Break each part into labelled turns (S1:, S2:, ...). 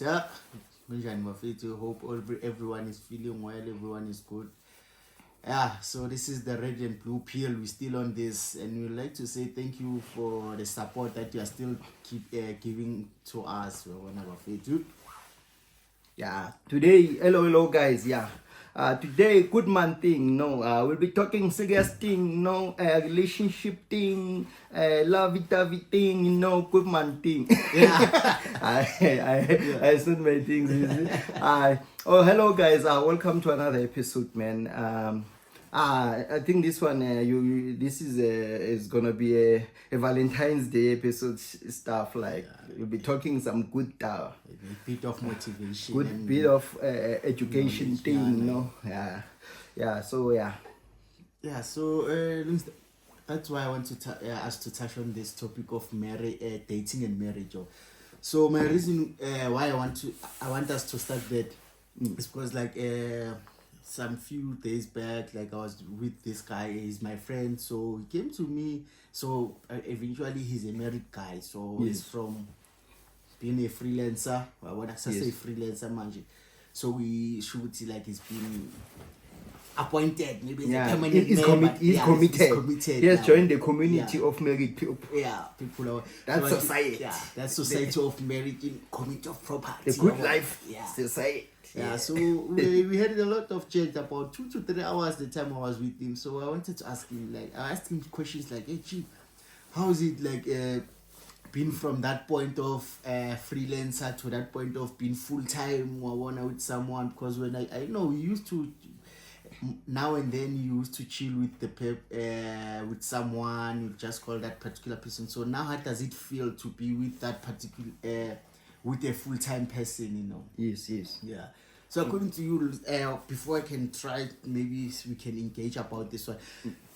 S1: Yeah, hope everyone is feeling well, everyone is good. Yeah, so this is the red and blue pill. We're still on this, and we'd like to say thank you for the support that you are still keep giving to us.
S2: Yeah, today, hello guys, yeah. Today, good man thing, we'll be talking serious thing, relationship thing, lovey-dovey thing, good man thing.
S1: Yeah.
S2: I said my things. Hello guys, welcome to another episode, man. I think this one, this is gonna be a Valentine's Day episode stuff. Like we'll be talking some good
S1: A bit of motivation.
S2: good bit of education thing, yeah. So
S1: Yeah, so that's why I want to us to touch on this topic of dating and marriage. So my reason why I want us to start that is because like some few days back, like I was with this guy. He's my friend, so he came to me. So eventually he's a married guy. So he's from being a freelancer. I want to say freelancer manje. So we should see like he's been appointed, maybe permanent
S2: he's
S1: member.
S2: He's committed. He has joined the community of married people.
S1: Yeah, people are
S2: that's society.
S1: Yeah, that's society of marriage in community of property.
S2: The good life society.
S1: Yeah, so we had a lot of chat about 2 to 3 hours the time I was with him. So I wanted to ask him, I asked him questions like, hey, Chief, how is it like been from that point of freelancer to that point of being full-time with someone? Because when I know we used to, now and then you used to chill with with someone, you just call that particular person. So now how does it feel to be with that particular, with a full-time person,
S2: Yes.
S1: Yeah. So according to you, before I can try, maybe we can engage about this one.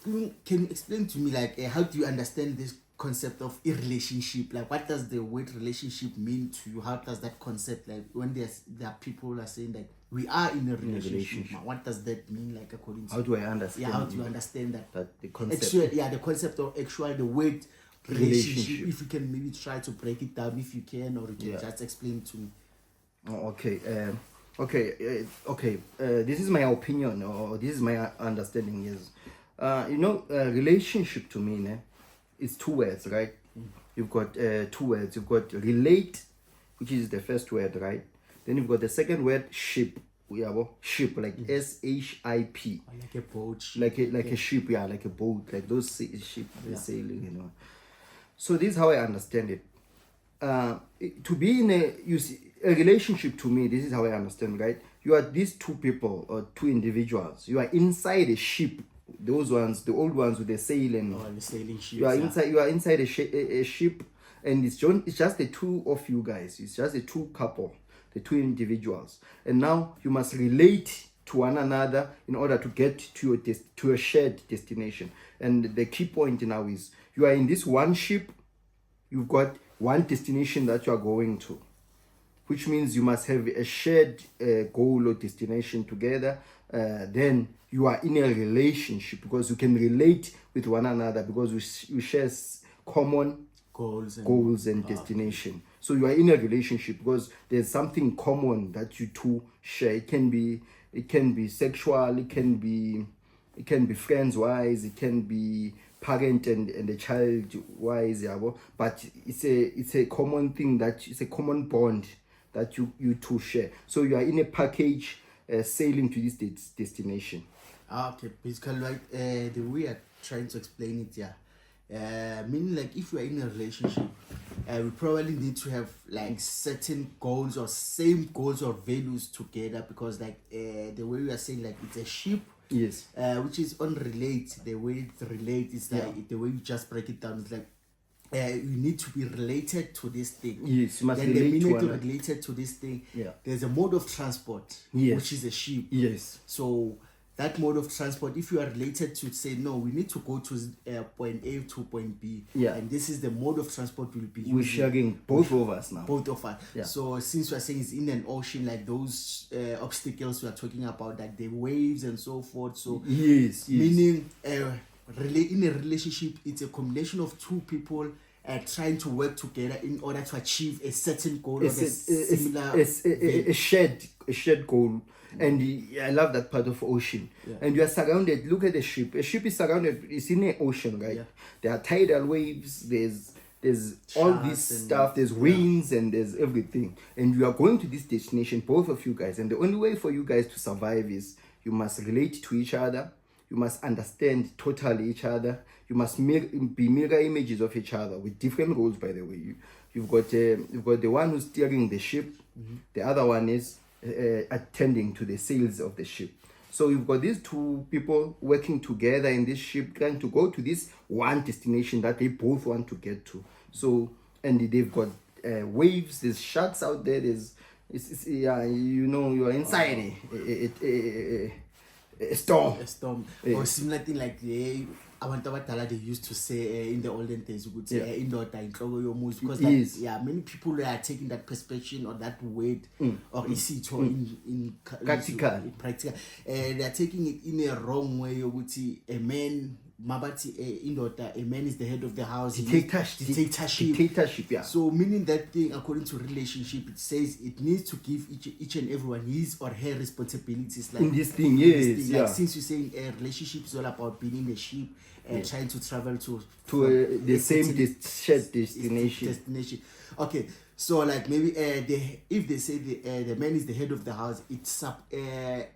S1: Can you explain to me, how do you understand this concept of a relationship? Like, what does the word relationship mean to you? How does that concept, like, when there are people are saying that we are in a relationship. What does that mean, like, according to
S2: you? How do I understand?
S1: Yeah, how do you understand that?
S2: The concept.
S1: The concept of the word relationship. If you can maybe try to break it down, if you can, or you can just explain to me.
S2: Okay. This is my opinion, or this is my understanding. Is relationship to me, it's 2 words, right? You've got 2 words. You've got relate, which is the first word, right? Then you've got the second word, ship. Ship, like SHIP.
S1: Like a boat.
S2: Like a ship, like a boat, like those ship sailing, So this is how I understand it. To be in a relationship, to me, this is how I understand, right? You are these 2 people or 2 individuals. You are inside a ship. Those ones, the old ones with the sailing.
S1: The sailing ships.
S2: You are inside a ship, and it's just the 2 of you guys. It's just the 2 couple, the 2 individuals, and now you must relate to one another in order to get to a shared destination. And the key point now is you are in this one ship. You've got one destination that you are going to, which means you must have a shared goal or destination together. Then you are in a relationship because you can relate with one another because you share common goals and destination. So you are in a relationship because there's something common that you 2 share. It can be sexual, it can be friends wise, it can be parent and the child wise, but it's a common thing, that it's a common bond that you 2 share. So you are in a package sailing to this destination.
S1: Okay, basically like the way I'm trying to explain it, meaning like if we are in a relationship, we probably need to have like certain goals or same goals or values together, because like the way we are saying, like, it's a ship.
S2: Yes.
S1: Which is unrelated. The way it relates is like the way you just break it down. It's like you need to be related to this thing.
S2: Yes, you must
S1: then
S2: relate
S1: the minute
S2: to
S1: you're related to this thing,
S2: Yeah.
S1: there's a mode of transport,
S2: Yes.
S1: which is a ship.
S2: Yes.
S1: So that mode of transport, if you are related to say, no, we need to go to point A to point B, and this is the mode of transport we'll be using.
S2: We're sharing, both of us now.
S1: Both of us.
S2: Yeah.
S1: So since we're saying it's in an ocean, like those obstacles we are talking about, like the waves and so forth. So
S2: yes.
S1: Meaning in a relationship, it's a combination of 2 people trying to work together in order to achieve a certain goal or a
S2: It's
S1: similar
S2: a shared goal. And I love that part of ocean. And you are surrounded. Look at the ship. A ship is surrounded. It's in an ocean, right? There are tidal waves. There's all this stuff. There's winds and there's everything. And you are going to this destination, both of you guys. And the only way for you guys to survive is you must relate to each other. You must understand totally each other. You must be mirror images of each other with different roles. By the way, you've got the one who's steering the ship. The other one is attending to the sails of the ship. So you've got these two people working together in this ship, trying to go to this one destination that they both want to get to. So, and they've got waves, there's sharks out there, you are inside a storm.
S1: A storm. Or similar thing like abantu abadala they used to say in the olden days indoda inhloko yomuzi, because many people are taking that perception or that word or isitho in practical, they are taking it in a wrong way. Ukuthi a man mabati indoda, a man is the head of the house, dictatorship. So meaning that thing, according to relationship, it says it needs to give each and everyone his or her responsibilities, like
S2: in this thing.
S1: Like since you're saying a relationship is all about being in a ship and trying to travel to
S2: the same shared destination.
S1: Okay, so like maybe if they say the man is the head of the house, it's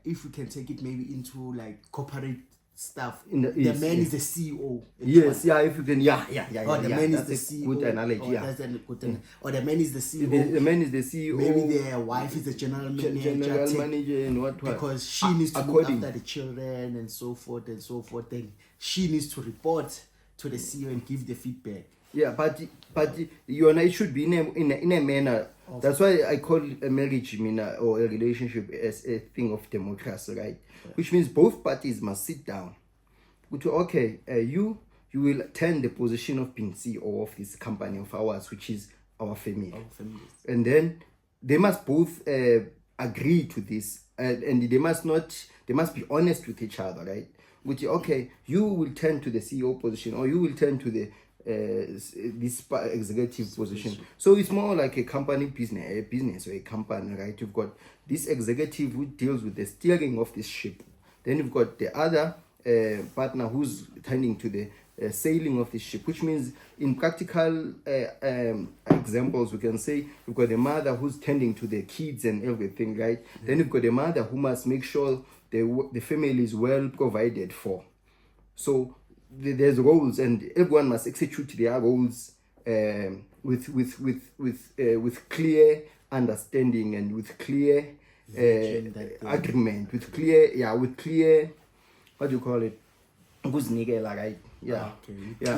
S1: if we can take it maybe into like corporate stuff. The man is the CEO.
S2: Yes, if you can,
S1: Or the man is the CEO.
S2: Good analogy.
S1: Or the man is the CEO.
S2: The man is the CEO.
S1: Maybe the wife is the general manager.
S2: And what?
S1: Because she needs to look after the children and so forth and so forth. Then she needs to report to the CEO and give the feedback.
S2: Yeah, but it should be in a manner. That's why I call a marriage or a relationship as a thing of democracy, right? Which means both parties must sit down. Okay, you will turn the position of being CEO of this company of ours, which is our family. And then they must both agree to this, and they must be honest with each other, right? Okay, you will turn to the CEO position, or you will turn to the this executive position. So it's more like a company business or a company, right? You've got this executive who deals with the steering of this ship. Then you've got the other partner who's tending to the sailing of the ship, which means in practical examples, we can say you've got the mother who's tending to the kids and everything, right? Then you've got the mother who must make sure the family is well provided for. So there's roles, and everyone must execute their roles with clear understanding and with clear agreement, with clear what do you call it? Right?
S1: Clear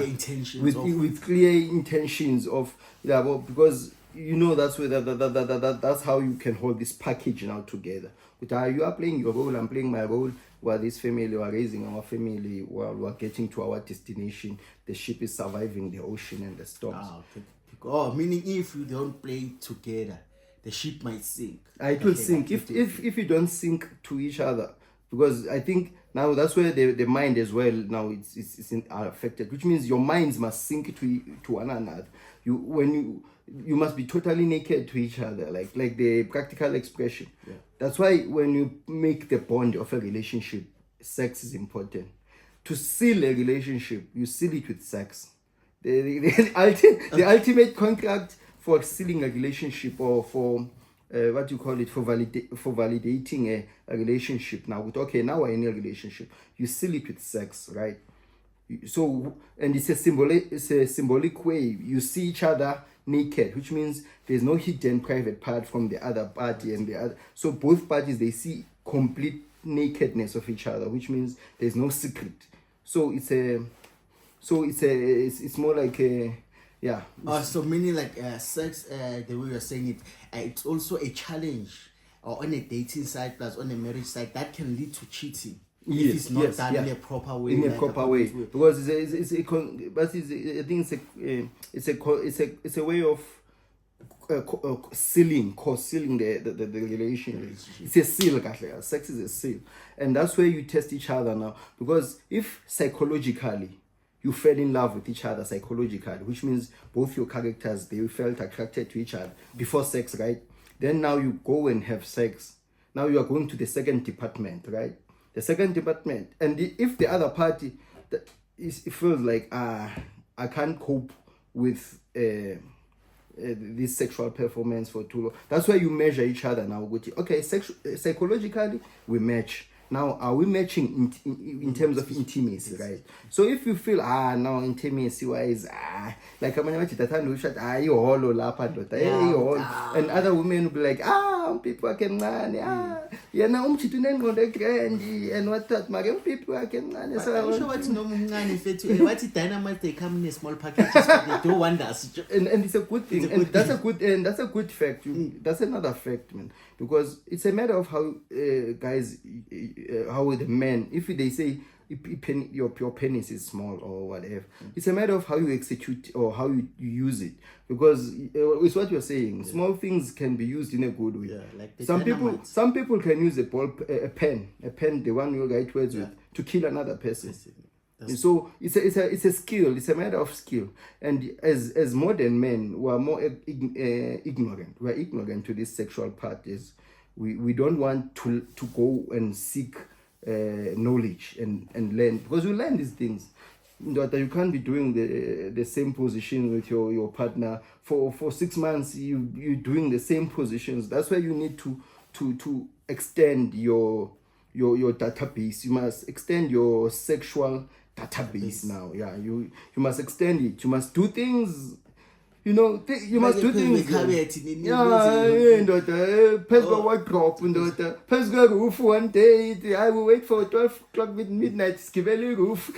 S1: intentions
S2: with clear intentions of because that's where that's how you can hold this package now together. You are playing your role, I'm playing my role. We're this family, we're raising our family, we're getting to our destination. The ship is surviving the ocean and the storms.
S1: Meaning if you don't play together, the ship might sink.
S2: It will sink if you don't sink to each other. Because I think now that's where the mind as well now it's affected, which means your minds must sink to one another. You must be totally naked to each other, like the practical expression. That's why when you make the bond of a relationship, sex is important. To seal a relationship, you seal it with sex. The ultimate contract for sealing a relationship, or for what you call it, for validating a relationship. Now now we're in a relationship, you seal it with sex, right? So, and it's a symbolic way. You see each other naked, which means there's no hidden private part from the other party and the other. So both parties, they see complete nakedness of each other, which means there's no secret. So it's more like a
S1: so meaning like sex, the way you're saying it, it's also a challenge, or on a dating side plus on a marriage side, that can lead to cheating. If it's not done in a proper way.
S2: Because it's a way of sealing the relationship. It's a seal, sex is a seal, and that's where you test each other now. Because if psychologically you fell in love with each other psychologically, which means both your characters, they felt attracted to each other before sex, right? Then now you go and have sex. Now you are going to the second department, right? The second department. And if the other party it feels like, I can't cope with this sexual performance for too long. That's why you measure each other now. Okay, psychologically, we match. Now, are we matching in terms of intimacy, right? So if you feel, now intimacy wise, like I'm going to you hollow lapha ndoda, and other women will be like, people can yeah, now grand and what that, my people can
S1: So I'm sure what's no what's dynamite, they come in a small packages, but they do wonders.
S2: And it's a good thing, that's a good fact. That's another fact, man, because it's a matter of how guys, how the men, if they say your penis is small or whatever, it's a matter of how you execute or how you use it, because it's what you're saying. Small things can be used in a good way.
S1: Like
S2: some people can use a pen, the one you write words with, to kill another person. So it's a skill. It's a matter of skill. And as modern men, we are more ignorant. We are ignorant to this sexual part. We don't want to go and seek knowledge and learn, because you learn these things. You can't be doing the same position with your partner for 6 months. You're doing the same positions. That's why you need to extend your database. You must extend your sexual database now. Yeah, you must extend it. You must do things. You must do things. Wardrobe, roof one day. I will wait for 12 o'clock midnight. Skiveli roof.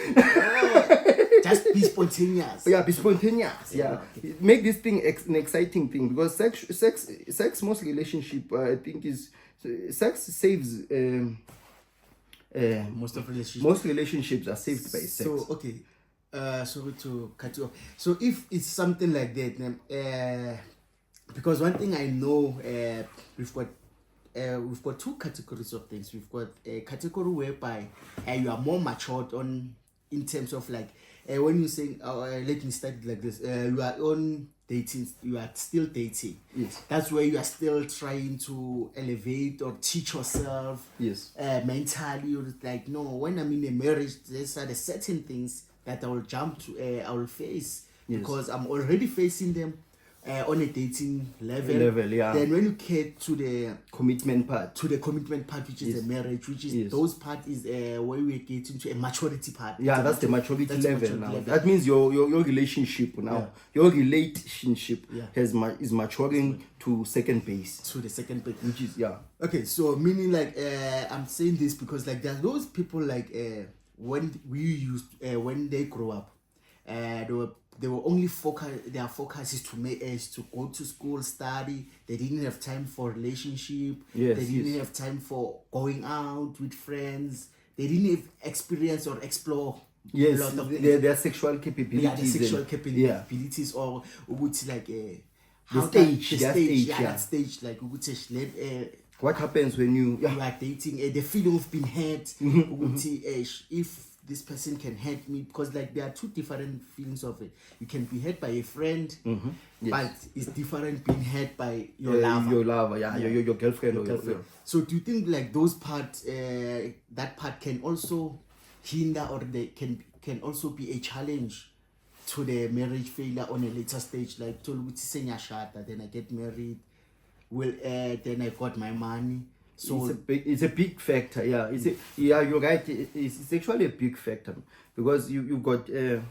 S1: Just be spontaneous.
S2: Yeah, be spontaneous. Yeah, make this thing an exciting thing, because sex, most relationship, I think sex saves. Most relationships are saved by sex.
S1: So okay. Sorry to cut you off. So if it's something like that, because one thing I know, we've got two categories of things. We've got a category whereby you are more matured in terms of like when you say, let me start it like this. You are on dating. You are still dating.
S2: Yes.
S1: That's where you are still trying to elevate or teach yourself.
S2: Yes.
S1: Mentally, you're like, no. When I'm in a marriage, there's certain things that I will jump to, I will face, because I'm already facing them on a dating level.
S2: Yeah.
S1: Then when you get to the
S2: commitment part,
S1: which is the marriage, which is those part is where we get into a maturity part.
S2: Yeah, that's the maturity level now. That means your relationship now, your relationship is maturing to second base.
S1: To the second base,
S2: which is
S1: okay. So meaning like I'm saying this because like there's those people like. When they grow up, they were only their focus is to go to school, study. They didn't have time for relationship. They didn't have time for going out with friends. They didn't have experience or explore a lot of
S2: their sexual capabilities.
S1: Yeah, the sexual capabilities or like that stage like
S2: what happens when you
S1: are dating, the feeling of being hurt. If this person can hurt me, because like there are two different feelings of it. You can be hurt by a friend, but it's different being hurt by your lover.
S2: Your girlfriend.
S1: Your girlfriend. So do you think like those parts, that part can also hinder, or they can also be a challenge to the marriage failure on a later stage? Like then I get married. Then I got my money. So
S2: it's a big factor. Yeah, you're right. It's actually a big factor, because you've got this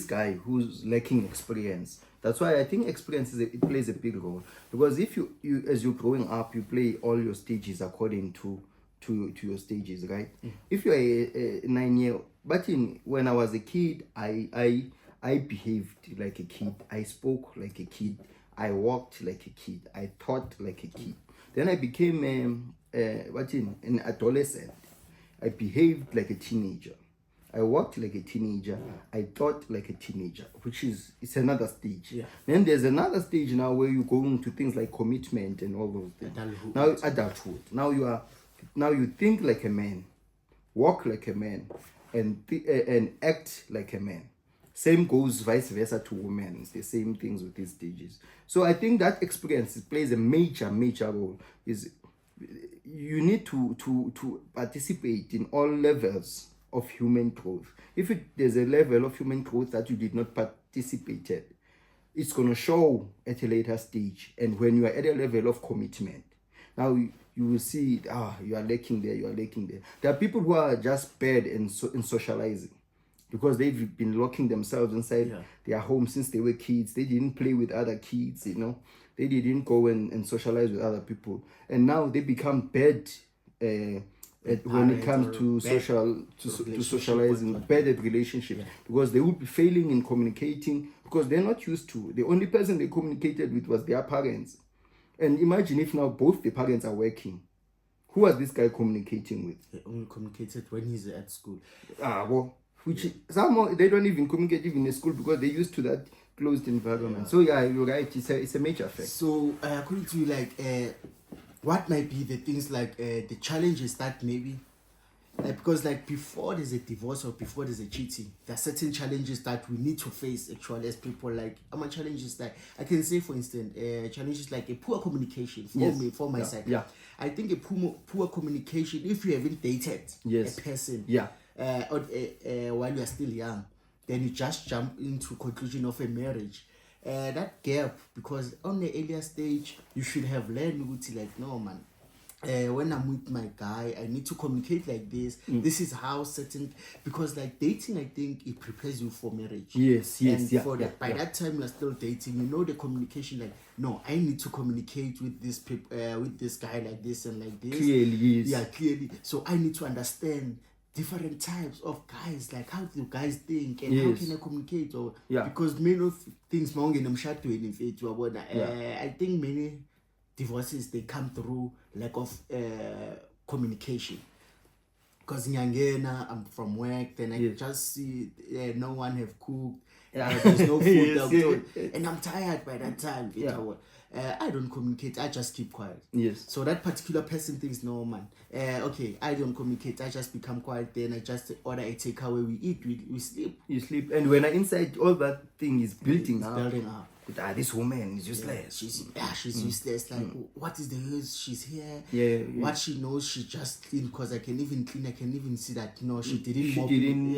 S2: guy who's lacking experience. That's why I think experience it plays a big role, because if you as you're growing up, you play all your stages according to your stages, right? If you're a 9-year, but when I was a kid, I behaved like a kid. I spoke like a kid. I walked like a kid. I thought like a kid. Then I became an adolescent. I behaved like a teenager. I walked like a teenager. I thought like a teenager, it's another stage.
S1: Yeah.
S2: Then there's another stage now where you go into things like commitment and all those things.
S1: Adulthood.
S2: Now adulthood. Now you think like a man, walk like a man, and act like a man. Same goes vice versa to women. It's the same things with these stages. So I think that experience plays a major role. Is you need to participate in all levels of human growth. If there's a level of human growth that you did not participate at, it's going to show at a later stage. And when you are at a level of commitment, now you will see, you are lacking there. There are people who are just bad in socializing, because they've been locking themselves inside their home since they were kids. They didn't play with other kids, They didn't go and socialize with other people. And now they become bad when it comes to socializing, bad at relationships, because they will be failing in communicating, because they're not used to. The only person they communicated with was their parents. And imagine if now both the parents are working. Who was this guy communicating with?
S1: He only communicated when he's at school.
S2: Which some they don't even communicate even in school, because they're used to that closed environment. So you're right. It's a major effect.
S1: So according to you, what might be the things the challenges that maybe because before there's a divorce or before there's a cheating, there are certain challenges that we need to face actually as people. Challenges that I can say, for instance, challenges like a poor communication for my side.
S2: Yeah.
S1: I think a poor communication, if you haven't dated a person, while you are still young, then you just jump into conclusion of a marriage. That gap, because on the earlier stage you should have learned no man, when I'm with my guy, I need to communicate like this. This is how certain, because dating, I think it prepares you for marriage.
S2: Yes.
S1: By that time you're still dating, the communication, no, I need to communicate with this with this guy like this and like this.
S2: Clearly, yes.
S1: Yeah, clearly. So I need to understand different types of guys, how do guys think, and how can I communicate, because many of things I think many divorces, they come through lack of communication. Because I'm from work, then I just see no one have cooked, there's no food, and I'm tired by that time. I don't communicate, I just keep quiet.
S2: Yes.
S1: So that particular person thinks, no man, I don't communicate, I just become quiet, then I just order a takeaway, we eat, we sleep.
S2: You sleep, and when I inside, all that thing is building up. This woman is useless.
S1: She's useless. What is the use? She's here. What she knows, she just clean, because I can even see that she didn't.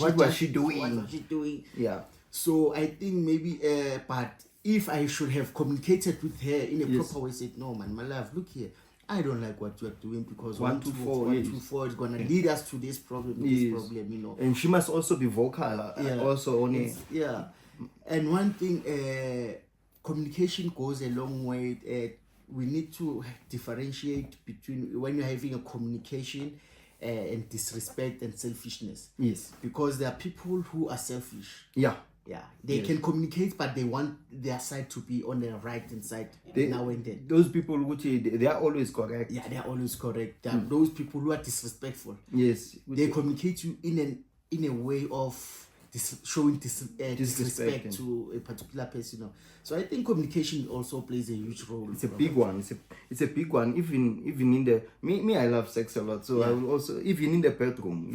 S2: What was she doing?
S1: What was she doing?
S2: Yeah.
S1: So I think maybe, but if I should have communicated with her in a proper way, said, no man, my love, look here, I don't like what you are doing, because 1, 2, 4 is gonna lead us to this problem.
S2: And she must also be vocal. Also on it.
S1: Yeah. And one thing, communication goes a long way. We need to differentiate between when you're having a communication and disrespect and selfishness.
S2: Yes.
S1: Because there are people who are selfish.
S2: Yeah.
S1: They can communicate, but they want their side to be on the right hand side now and then.
S2: Those people, they are always correct.
S1: Yeah, they are always correct. There are those people who are disrespectful.
S2: Yes.
S1: They communicate you in a way of showing disrespect to a particular person. So I think communication also plays a huge role.
S2: It's a big one. It's a big one. Even in the me I love sex a lot. So I will also, even in the bedroom,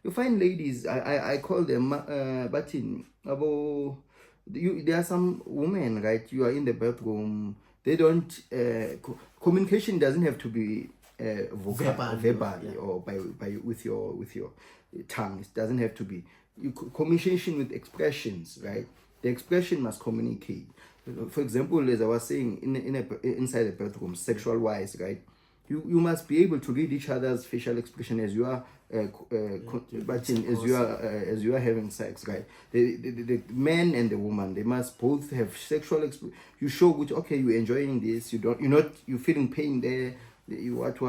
S2: you find ladies. I call them batin. There are some women, right? You are in the bedroom. They don't. Communication doesn't have to be verbal or by with your tongue. It doesn't have to be. Communication with expressions, right? The expression must communicate. For example, as I was saying, inside the bedroom, sexual wise, right? You must be able to read each other's facial expression as you are as you are having sex, right? The man and the woman, they must both have sexual you show which you're enjoying this, you're feeling pain there, you what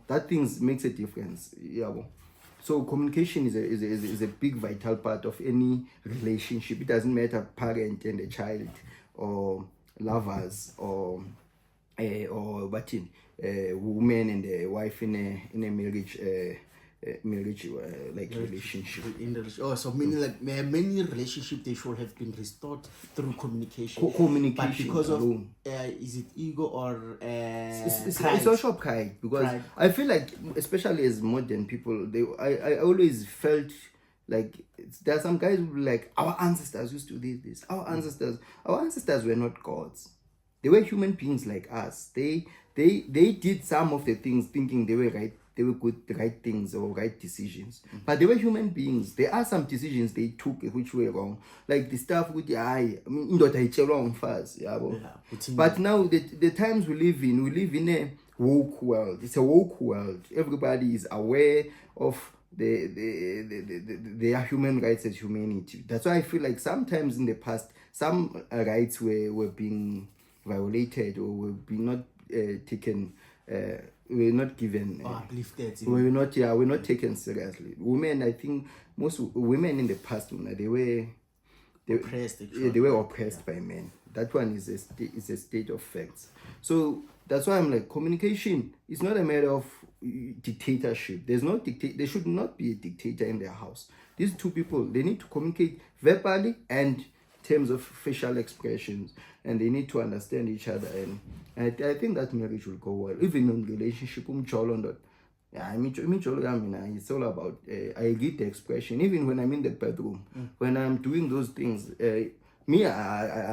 S2: that things makes a difference. So communication is a big vital part of any relationship. It doesn't matter parent and a child, or lovers, or woman and a wife in a marriage marriage, like relationship.
S1: In the so meaning like many relationships they should have been restored through communication.
S2: Communication
S1: but because of
S2: alone.
S1: is it ego or
S2: It's also pride, because
S1: Pride.
S2: I feel like, especially as modern people, I always felt like there are some guys who be like, our ancestors used to do this. Our ancestors were not gods. They were human beings like us. They did some of the things thinking they were right. They were good, the right things or right decisions. But they were human beings. There are some decisions they took which were wrong. Like the stuff with the eye. I mean, wrong first. Yeah, but now the times we live in a woke world. It's a woke world. Everybody is aware of their human rights as humanity. That's why I feel like sometimes in the past, some rights were being violated or were being not taken. We're not given.
S1: Uplifted.
S2: We're not taken seriously. Women, I think most women in the past, they were
S1: Oppressed,
S2: yeah, they were oppressed by men. That one is a state of facts. So that's why I'm like, communication is not a matter of dictatorship. There should not be a dictator in their house. These two people, they need to communicate verbally and in terms of facial expressions, and they need to understand each other. And I think that marriage will go well. Even in relationship, yeah, it's all about, I read the expression. Even when I'm in the bedroom, when I'm doing those things, I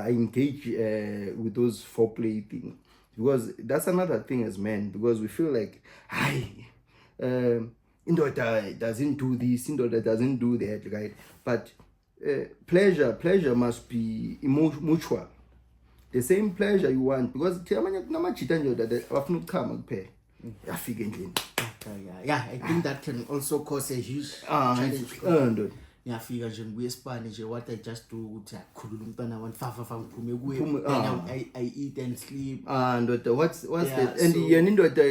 S2: engage with those foreplay things. Because that's another thing as men, because we feel like, Indoda doesn't do this, Indoda doesn't do that, right? But pleasure must be mutual. The same pleasure you want, because
S1: yeah, I think that can also cause a huge challenge. Ngiyafika nje ngibuye esipane nje, what I just do ukuthi akhulula umntwana wami fa ngiphume kuye, then I eat and sleep.
S2: And what's
S1: Yeah,
S2: that? And
S1: so-
S2: indoda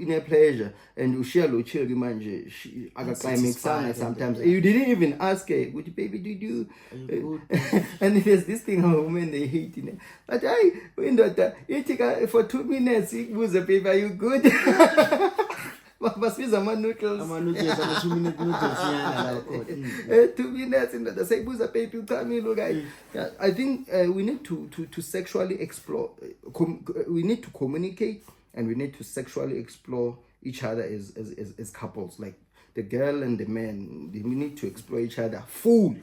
S2: in a pleasure, and you share lo chill manje akaclimax
S1: Satisfied
S2: sometimes.
S1: and, yeah.
S2: You didn't even ask her, would you, baby, did you?
S1: Are you good?
S2: And there's this thing how women they hate it. But indoda, you take for 2 minutes, was a baby, are you good? Basibiza ama-noodles.
S1: Ama-noodles, ama 2-minute noodles nyana lapho.
S2: 2 minutes in the say buza baby uqamile guys. Yeah, I think we need to sexually explore, we need to communicate, and we need to sexually explore each other as couples, like the girl and the man. We need to explore each other full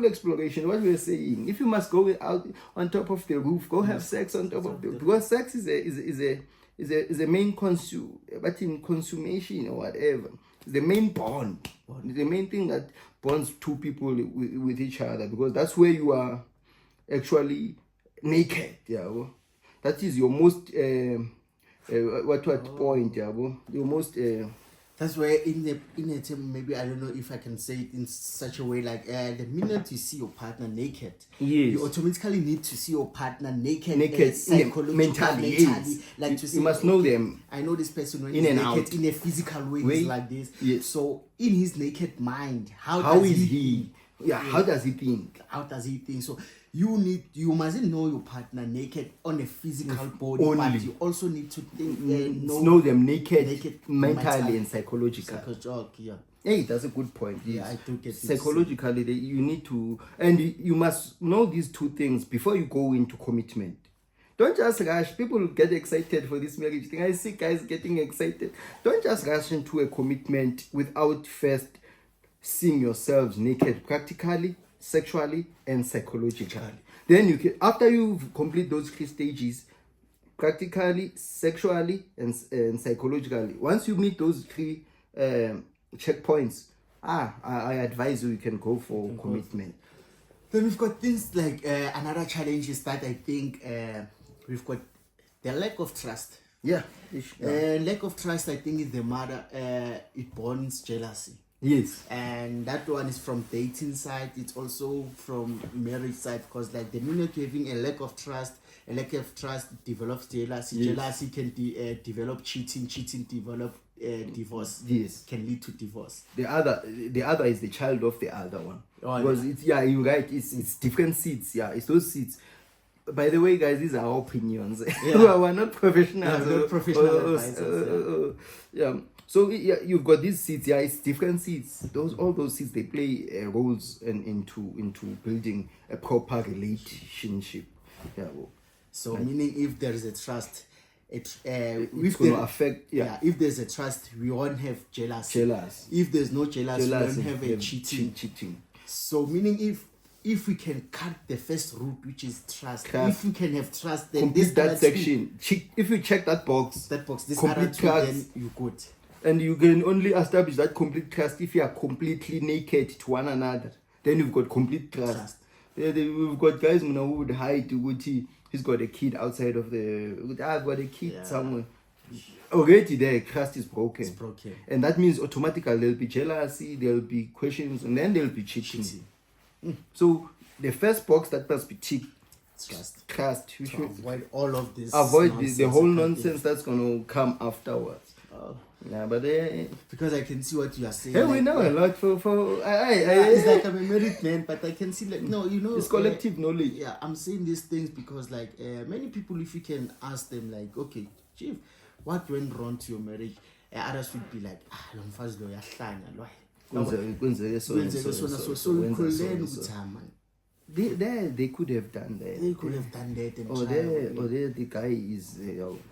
S2: exploration. What we are saying, if you must go out on top of the roof, go have sex on top of the, because sex is a main but in consummation or whatever, it's the main bond, the main thing that bonds two people with each other, because that's where you are actually naked. Yeah, that is your most point. Yeah, your most.
S1: That's where in a term, maybe I don't know if I can say it in such a way, like the minute you see your partner naked,
S2: Yes.
S1: you automatically need to see your partner naked,
S2: Mentally, yes.
S1: like to
S2: You
S1: say,
S2: must know them.
S1: I know this person when
S2: In
S1: he's
S2: and
S1: naked
S2: out.
S1: in a physical way,
S2: Way.
S1: he's like this.
S2: Yes.
S1: So in his naked mind, how
S2: How
S1: does
S2: is
S1: he
S2: he?
S1: think?
S2: Yeah, how does he think?
S1: How does he think? So you mustn't know your partner naked on a physical body,
S2: Only.
S1: but you also need to think
S2: Know them naked mentally
S1: mentally.
S2: and psychologically.
S1: Yeah.
S2: Hey, that's a good point. Yes.
S1: Yeah, I do get it.
S2: Psychologically, you need to, and you must know these two things before you go into commitment. Don't just rush. People get excited for this marriage thing. I see guys getting excited. Don't just rush into a commitment without first seeing yourselves naked, practically, sexually, and psychologically. Then you can, after you complete those 3 stages, practically, sexually, and psychologically. Once you meet those 3 checkpoints, I advise you can go for commitment.
S1: Then we've got things like another challenge is that I think we've got the lack of trust.
S2: Yeah.
S1: Lack of trust, I think, is the mother. It borns jealousy.
S2: Yes.
S1: And that one is from dating side. It's also from marriage side, because like the minute you're having a lack of trust develops jealousy.
S2: Yes.
S1: Jealousy can develop cheating. Cheating develop divorce.
S2: Yes.
S1: Can lead to divorce.
S2: The other is the child of the other one.
S1: Oh,
S2: because it's, yeah, you're right. It's different seeds. Yeah, it's those seeds. By the way, guys, these are our opinions.
S1: Yeah.
S2: We're not professionals.
S1: Yeah, we're not professional advisors,
S2: yeah. So yeah, you've got these seeds. Yeah, it's different seeds. All those seeds, they play roles into building a proper relationship. Yeah, well,
S1: So meaning if there is a trust,
S2: it's
S1: if
S2: going to
S1: there,
S2: affect. Yeah,
S1: if there's a trust, we won't have jealousy.
S2: jealous.
S1: If there's no jealousy, we
S2: Jealous
S1: won't have a
S2: and
S1: cheating.
S2: cheating.
S1: So meaning if we can cut the first root, which is trust,
S2: Trust.
S1: if we can have trust, then
S2: Complete
S1: this
S2: that
S1: other two-
S2: section. If you check that box,
S1: this
S2: complete
S1: other two,
S2: trust.
S1: then you good.
S2: And you can only establish that complete trust if you are completely naked to one another. Then you've got complete trust. Yeah, we've got guys who would hide he's got a kid outside of I've got a kid somewhere. Already there, trust is broken.
S1: It's broken.
S2: And that means automatically there'll be jealousy, there'll be questions, and then there'll be cheating. So the first box that must be ticked, trust. You
S1: To
S2: should
S1: avoid all of this.
S2: avoid the whole
S1: and
S2: nonsense that's going to come afterwards.
S1: Oh.
S2: Yeah, but
S1: Because I can see what you are saying.
S2: hey, we know a lot
S1: It's like I'm a married man, but I can see like no, you know.
S2: it's collective knowledge.
S1: Yeah, I'm saying these things because like many people, if you can ask them like, okay, chief, what went wrong to your marriage? Others would be like, lo mfazi lo uyahlanya lo.
S2: Kwenzeke so and
S1: Kwenzeke
S2: so,
S1: sona
S2: so,
S1: so you could
S2: so,
S1: learn
S2: so.
S1: ukuthi man.
S2: They could have done that.
S1: They could have done that and
S2: Or there the guy is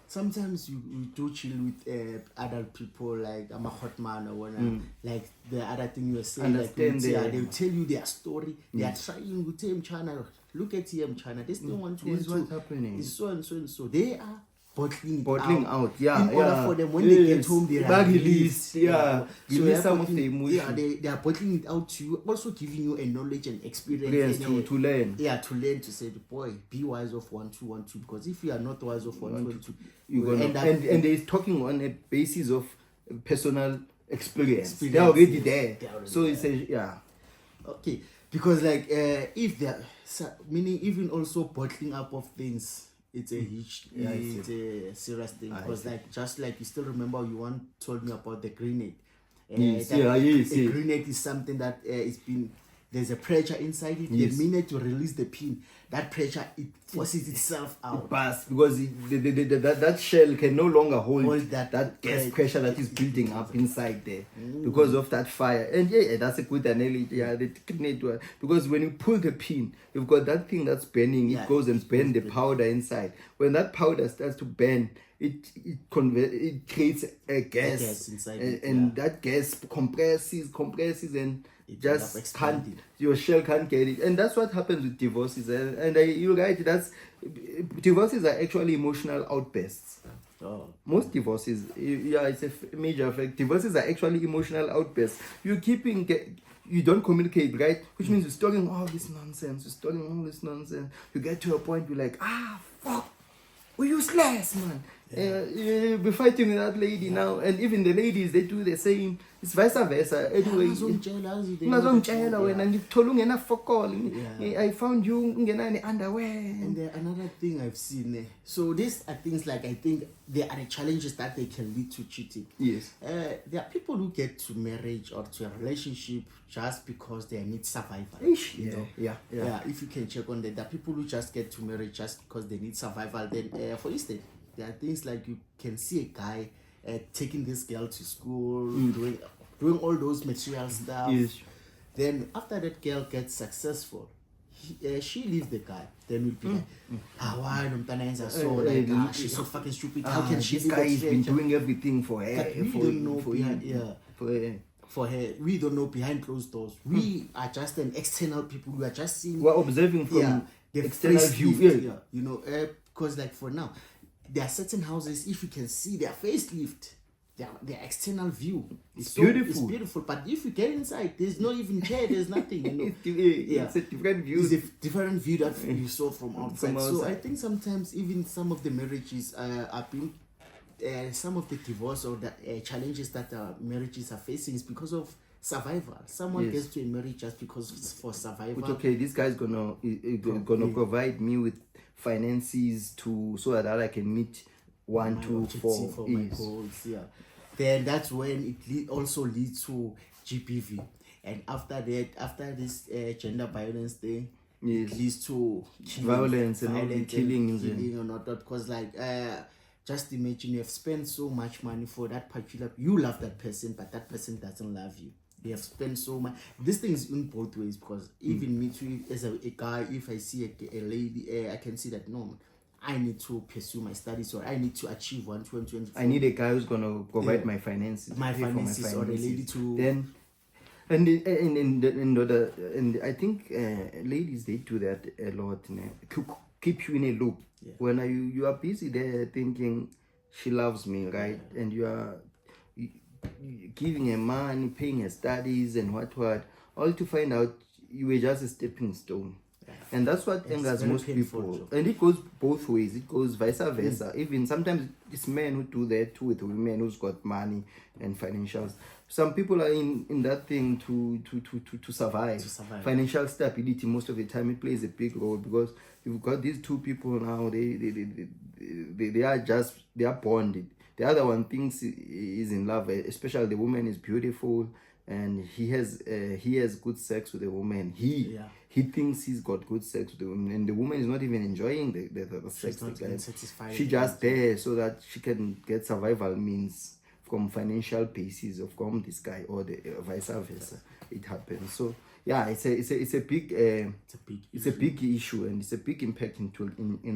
S1: sometimes you do chill with adult people like I'm a hot man or whatever. Like the other thing you were saying, like they'll tell you their story. They are trying to tell him China. Look at him China. They still want to.
S2: This is what's happening.
S1: It's so and so and so. They are bottling out.
S2: Yeah,
S1: in order for them when they get home, they are
S2: released. Yeah,
S1: So
S2: release some of
S1: bottling-
S2: the emotion.
S1: Yeah, they are bottling it out to you, also giving you a knowledge and experience and
S2: to learn.
S1: Yeah, to learn to say, boy, be wise of 1 2 1 2. Because if you are not wise of 1 2 1 2,
S2: You're gonna
S1: end up
S2: and they're talking on a basis of personal experience. They're
S1: Experience,
S2: already
S1: yes.
S2: there.
S1: They're already
S2: So it's a
S1: okay. Because like if they're meaning even also bottling up of things, it's a huge, it's a serious thing. Because like just like you still remember you told me about the grenade.
S2: Yes,
S1: A grenade is something that it's been. There's a pressure inside it.
S2: Yes.
S1: The minute you release the pin, that pressure it forces itself out.
S2: Burst because that shell can no longer hold that gas pressure that is building up inside there because of that fire. And yeah, that's a good analogy. Yeah, the grenade one. Because when you pull the pin, you've got that thing that's burning. It goes and burns the powder inside. When that powder starts to burn, it creates a gas
S1: inside
S2: and that gas compresses and
S1: It
S2: just
S1: end up
S2: can't,
S1: expanding.
S2: your shell can't get it. And that's what happens with divorces. And you're right, divorces are actually emotional outbursts.
S1: Oh.
S2: Most divorces, it's a major effect. Divorces are actually emotional outbursts. You don't communicate, right? Which means you're storing all this nonsense. You get to a point you're like, fuck, we're useless, man. You'll be fighting with that lady now, and even the ladies, they do the same. It's vice versa. Anyway, ungazongitshela wena ngikuthola ungena fokol. I found you ungena ne-underwear.
S1: And another thing I've seen, so these are things like I think there are the challenges that they can lead to cheating.
S2: Yes.
S1: There are people who get to marriage or to a relationship just because they need survival. You know?
S2: Yeah.
S1: If you can check on that, there are people who just get to marriage just because they need survival. Then, for instance, there are things like you can see a guy taking this girl to school, doing all those material stuff.
S2: Yes.
S1: Then after that girl gets successful, she leaves the guy. Then we'll be like, why Nomtana Enza so like she's so fucking stupid. How can she
S2: this
S1: leave
S2: guy
S1: that
S2: has been
S1: stranger?
S2: doing everything for her.
S1: But we don't know
S2: for her.
S1: For her, we don't know behind closed doors. We are just an external people. We are just seeing.
S2: We're observing from
S1: the
S2: external view.
S1: facelift, you know, because like for now, there are certain houses, if you can see their facelift, their external view is
S2: beautiful.
S1: It's beautiful. But if you get inside, there's no even chair, there's nothing. You know,
S2: It's a different view.
S1: it's a different view that you saw from outside. So
S2: outside.
S1: I think sometimes even some of the marriages are being. Some of the divorce or the challenges that marriages are facing is because of survival. Someone gets to a marriage just because it's for survival.
S2: Which, okay, this guy's gonna provide me with finances so that I can meet 1, 2, 4
S1: for my goals. Yeah. Then that's when it also leads to GBV, and after this gender violence thing, it leads to
S2: violence and all the killings
S1: killing or not, because like just imagine you have spent so much money for that particular, you love that person, but that person doesn't love you. You have spent so much. This thing is in both ways, because even me too, as a guy, if I see a lady, I can see that no, I need to pursue my studies, or I need to achieve 1, 2, and 24.
S2: I need a guy who's gonna provide my finances,
S1: my
S2: pay for
S1: finances, or a lady to
S2: then. And I think ladies, they do that a lot. To keep you in a loop.
S1: Yeah.
S2: When you are busy there thinking she loves me, right? And you are giving her money, paying her studies and what, all to find out you were just a stepping stone. And that's what angers most people.
S1: Job.
S2: And it goes both ways. It goes vice versa. Even sometimes it's men who do that too with women who's got money and financials. Some people are in that thing to survive. Financial stability, most of the time, it plays a big role, because you've got these two people now. They are bonded. The other one thinks he is in love, especially the woman is beautiful, and he has good sex with the woman. He thinks he's got good sex with the woman, and the woman is not even enjoying the sex.
S1: Not even satisfied.
S2: She's just there so that she can get survival means from financial basis of this guy, or the vice versa. It happens. So yeah, it's a big issue, and it's a big impact in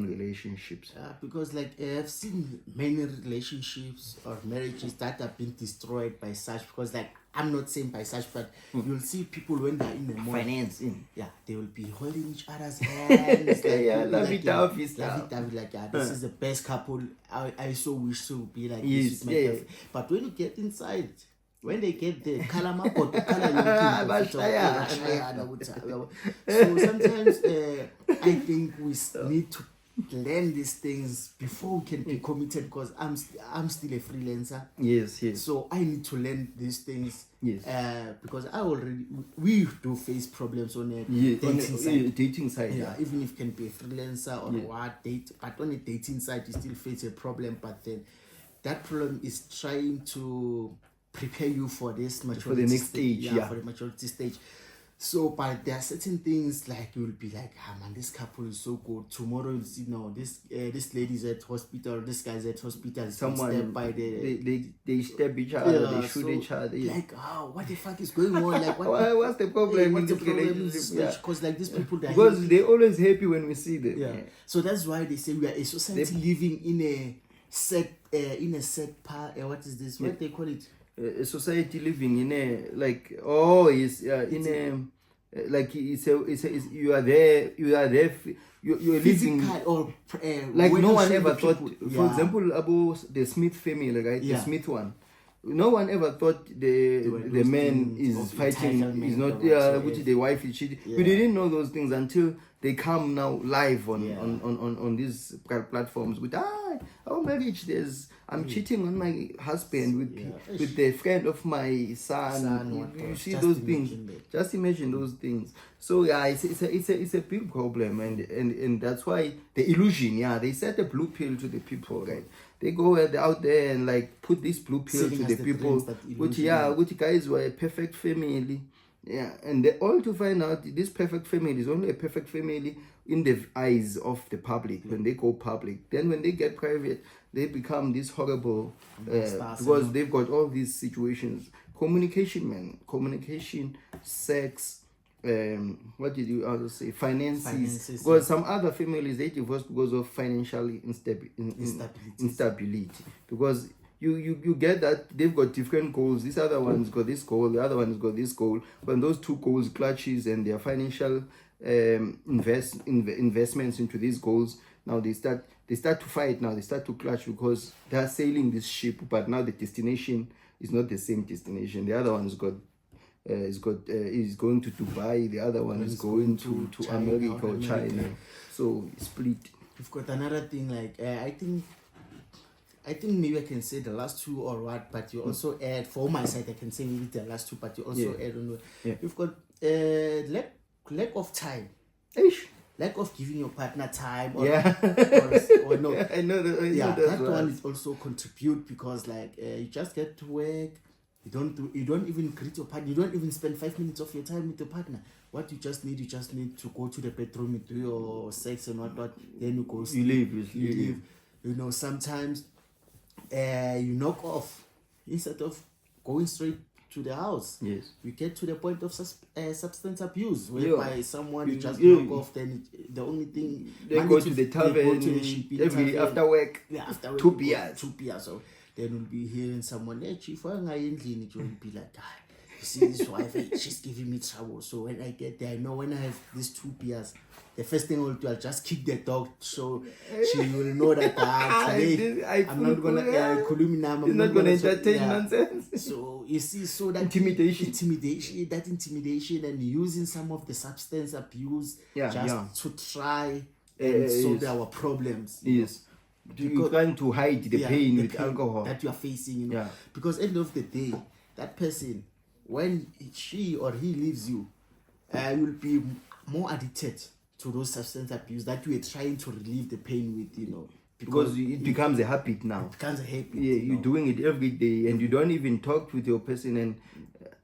S2: relationships.
S1: Because like I've seen many relationships or marriages that have been destroyed by such, because like I'm not saying by such, but you'll see people when they're in the
S2: Financing.
S1: they will be holding each other's hands.
S2: Lovey-dovey
S1: this is the best couple. I so wish to be like
S2: yes,
S1: this with my wife. But when you get inside, when they get there, so sometimes I think we need to learn these things before we can be committed, because I'm still a freelancer.
S2: Yes.
S1: So I need to learn these things.
S2: Yes.
S1: Because we do face problems on a dating side.
S2: Yeah.
S1: Even if you can be a freelancer or what date, but on a dating side you still face a problem. But then that problem is trying to prepare you for this maturity,
S2: for the next stage.
S1: For the maturity stage. So, but there are certain things like you'll be like, man, this couple is so good. Tomorrow you'll see, no, this lady's at hospital, this guy's at hospital.
S2: Someone
S1: by
S2: they stab each other, they shoot each other. Yeah.
S1: Like, what the fuck is going on? Like,
S2: what's the problem?
S1: What's the problem? Because like these people,
S2: because they're always happy when we see them.
S1: Yeah. So that's why they say we are a society living in a set part. What is this? What they call it?
S2: A society living in a you are there you're living
S1: or
S2: like no one ever thought. For example, about the Smith family, right? The Smith one. No one ever thought the man is fighting, is not which the wife is cheating. We didn't know those things until they come now live on these platforms with our marriage. I'm cheating on my husband with the friend of my son. You see those things. Just imagine those things. So yeah, it's a big problem, and that's why the illusion. Yeah, they set a blue pill to the people, right? They go out there and like put this blue pill to the people, which guys were a perfect family. Yeah, and they all to find out this perfect family is only a perfect family in the eyes of the public. When they go public, then when they get private, they become this horrible because they've got all these situations. Communication, sex. What did you also say? Finances. Because some other families, they divorce because of financial instability. Because you get that they've got different goals. This other one's got this goal, the other one's got this goal. When those two goals clashes and their financial investments into these goals, now they start to fight. Now they start to clash because they are sailing this ship, but now the destination is not the same destination. The other one's got is going to Dubai. The other one is going to America or China. So split.
S1: We've got another thing like I think maybe I can say the last two or what, but you also add, for my side I can say maybe the last two, but you also add on. You've got lack of time. Lack of giving your partner time or no.
S2: I know
S1: that one is also contribute because like you just get to work, you don't even greet your partner, you don't even spend 5 minutes of your time with your partner. What you just need to go to the bedroom and do your sex and whatnot, then you go sleep.
S2: You leave.
S1: You know, sometimes you knock off instead of going straight to the house.
S2: Yes.
S1: We get to the point of substance abuse, whereby someone you just
S2: Yeah.
S1: knock off. Then the only thing
S2: They
S1: Monday
S2: go to the
S1: they go
S2: tavern
S1: to the shipping
S2: every
S1: tavern.
S2: after work.
S1: Yeah, after work,
S2: 2
S1: we go
S2: beers.
S1: 2 beers. So then we'll be hearing someone, hey, chief, why am I in clinic? You'll be like, ah, you see this wife, she's giving me trouble. So when I get there, I know when I have these 2 beers, the first thing I'll do, I'll just kick the dog, so she will know that today I'm not gonna
S2: He's not gonna entertain nonsense.
S1: So you see, so that
S2: Intimidation,
S1: and using some of the substance abuse to try and
S2: Yes.
S1: solve our problems.
S2: Yes. You're trying to hide the pain
S1: the
S2: with
S1: pain
S2: alcohol.
S1: that you are facing, you know.
S2: Yeah.
S1: Because at the end of the day, that person, when she or he leaves you, will be more addicted to those substance abuse that you are trying to relieve the pain with, you know.
S2: Because it becomes a habit now.
S1: It becomes a habit.
S2: Yeah,
S1: you
S2: you're
S1: know.
S2: doing it every day, and you don't even talk with your person,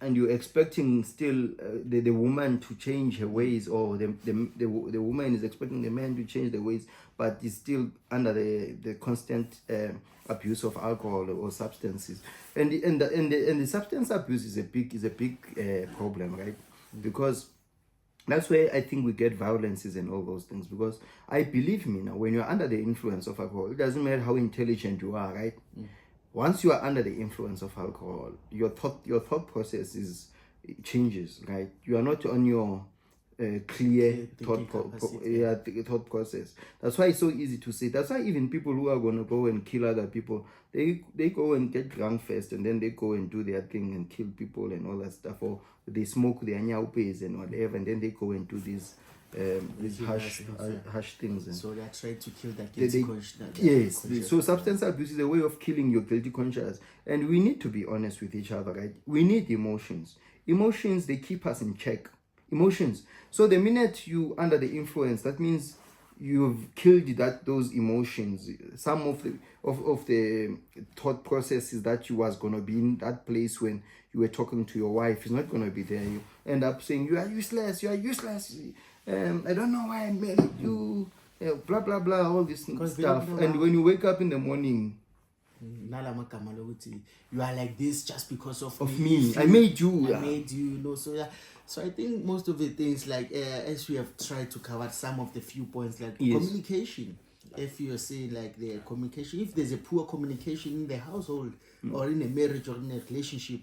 S2: and you're expecting still the woman to change her ways, or the woman is expecting the man to change the ways, but is still under the constant abuse of alcohol or substances, and the substance abuse is a big problem, right? Because that's where I think we get violences and all those things. Because believe me now, when you're under the influence of alcohol, it doesn't matter how intelligent you are, right? Once you are under the influence of alcohol, your thought process changes, right? You are not on your clear thought process. That's why it's so easy to say. That's why even people who are gonna go and kill other people, they go and get drunk first, and then they go and do their thing and kill people and all that stuff, or they smoke their nyaupes and whatever, and then they go and do these harsh things. And
S1: so they are trying to kill that guilty conscience.
S2: Yes. So substance abuse is a way of killing your guilty conscience, and we need to be honest with each other, right? We need emotions. Emotions, they keep us in check. Emotions. So the minute you under the influence, that means you've killed those emotions. Some of the thought processes that you was gonna be in that place when you were talking to your wife is not gonna be there. You end up saying you are useless. I don't know why I married you. Blah blah blah. All this stuff. And when you wake up in the morning,
S1: you are like this just because of
S2: me. I made you.
S1: I made you. You know. So yeah. So I think most of the things, like as we have tried to cover some of the few points, like communication. If you're saying like the communication, if there's a poor communication in the household or in a marriage or in a relationship,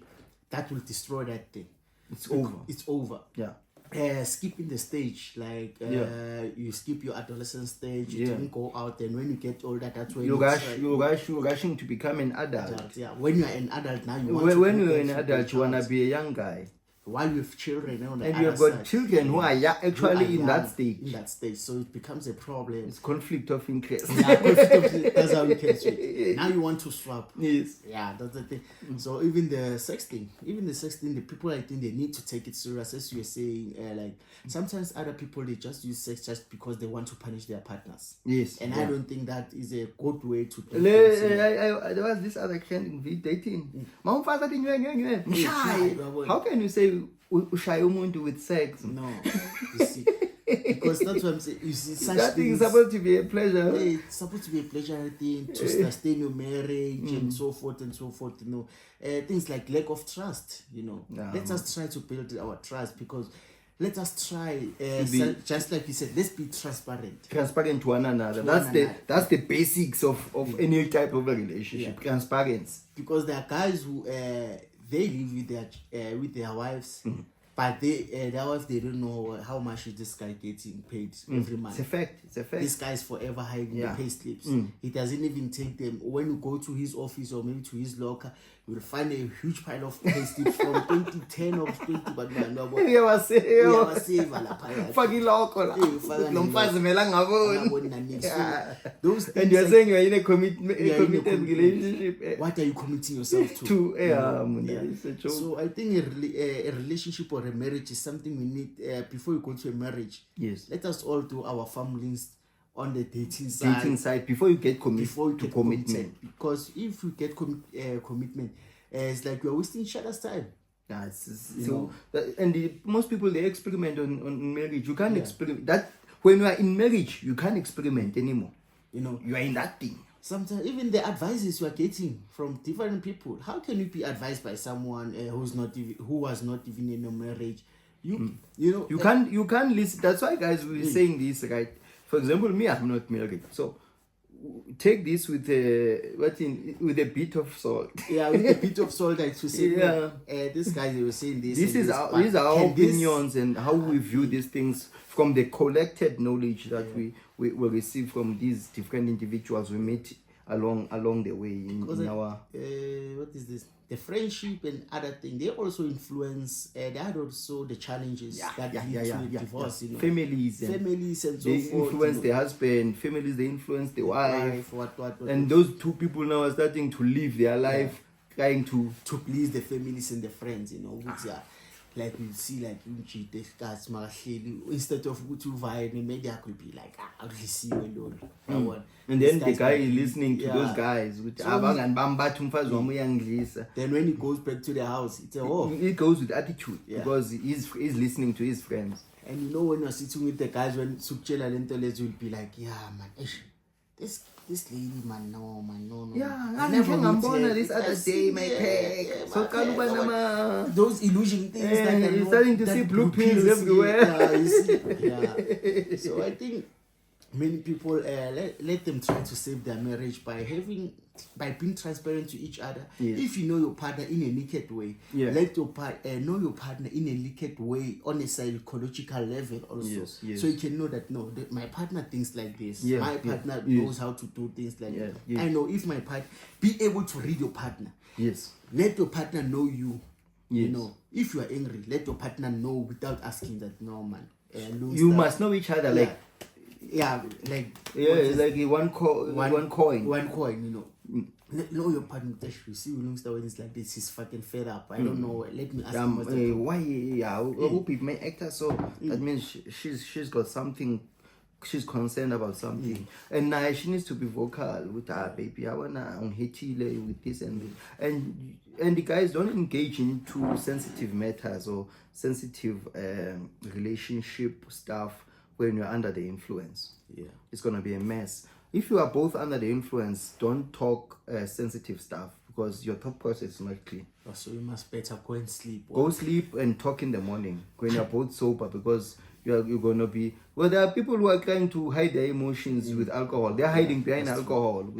S1: that will destroy that thing. It's over.
S2: Yeah.
S1: Skipping the stage, like you skip your adolescent stage, you didn't go out, and when you get older, that's when
S2: you're rushing to become an adult.
S1: Yeah, when you're an adult now,
S2: when you're an adult, you wanna be a young guy.
S1: While you have children on the
S2: and you've got children who are actually in that
S1: stage, so it becomes a problem.
S2: It's conflict of interest.
S1: That's how we can switch. Now you want to swap.
S2: Yes.
S1: Yeah, that's the thing. So even the sexting, the people, I think they need to take it serious. As you were saying, like sometimes other people, they just use sex just because they want to punish their partners.
S2: Yes.
S1: And I don't think that is a good way to do
S2: it. There was this other trend in dating. How can you say ushaye umuntu with sex?
S1: No, you see, because that's what I'm saying. You see, such
S2: that thing is supposed to be a pleasure.
S1: It's supposed to be a pleasure thing to sustain your marriage and so forth and so forth. You know, things like lack of trust. You know, let us try to build our trust, because let us try, just like you said, let's be transparent.
S2: Transparent to one another. That's the basics of any type of a relationship. Yeah. Transparency.
S1: Because there are guys who they live with their wives, but their wives, they don't know how much is this guy getting paid every month.
S2: It's a fact.
S1: This guy is forever hiding the pay slips. He doesn't even take them. When you go to his office or maybe to his locker, you will find a huge pile of pay slips from 2010 or 20, but no. Those things,
S2: and you're saying you're in a committed relationship.
S1: What are you committing yourself to? So I think a relationship or a marriage is something we need before you go to a marriage.
S2: Yes.
S1: Let us all do our families on the dating
S2: side before you get commitment.
S1: Because if you get commitment, it's like you're wasting each other's time.
S2: Yeah, most people, they experiment on marriage. You can't experiment that when you are in marriage. You can't experiment anymore.
S1: You know,
S2: you are in that thing.
S1: sometimes even the advices you are getting from different people. How can you be advised by someone who was not even in a marriage? You know
S2: You can't listen. That's why, guys, we're saying this, right? For example, me, I'm not married, so take this with a bit of salt.
S1: Yeah, with a bit of salt, like to say,
S2: Yeah.
S1: this guy, they were saying this.
S2: These are our opinions and how we view these things from the collected knowledge that we will receive from these different individuals we meet along the way in our
S1: what is this? The friendship and other thing, they also influence. They had also the challenges that lead to divorce. You know,
S2: families
S1: and so
S2: they
S1: forth.
S2: influence the husband, families they influence the wife,
S1: what,
S2: and those two people now are starting to live their life trying to
S1: please the families and the friends. You know, which are like we see like instead of go to via the media could be like I'll see you alone.
S2: and then the guy is listening to those guys which
S1: then when he goes back to the house, it's
S2: it goes with attitude because he's listening to his friends.
S1: And you know, when you're sitting with the guys, when Sukchela Lentoles will be like, yeah man, this lady man, no.
S2: Yeah, I never met this other day, my peg. So
S1: those illusion things that
S2: you're starting to see blue pills everywhere.
S1: Yeah, you see. So I think many people let them try to save their marriage by being transparent to each other. If you know your partner in a naked way, let your know your partner in a naked way on a psychological level also. So you can know that my partner thinks like this. My partner knows how to do things like that. I know if my partner, be able to read your partner. Let your partner know you. You know, if you are angry, let your partner know without asking that. No man,
S2: you must know each other like.
S1: Like
S2: one coin.
S1: You know, know your partner. You see, when it's like this, he's fucking fed up. I don't know. Let me ask him
S2: why. I hope it may actor so. That means she's got something. She's concerned about something, and now she needs to be vocal with her baby. I wanna unhitile with this and the guys don't engage into sensitive matters or sensitive relationship stuff. When you're under the influence, it's gonna be a mess. If you are both under the influence, don't talk sensitive stuff because your thought process is not clean.
S1: So you must better go and sleep.
S2: Go sleep and talk in the morning when you're both sober because you're gonna be. Well, there are people who are trying to hide their emotions with alcohol. They're hiding behind alcohol.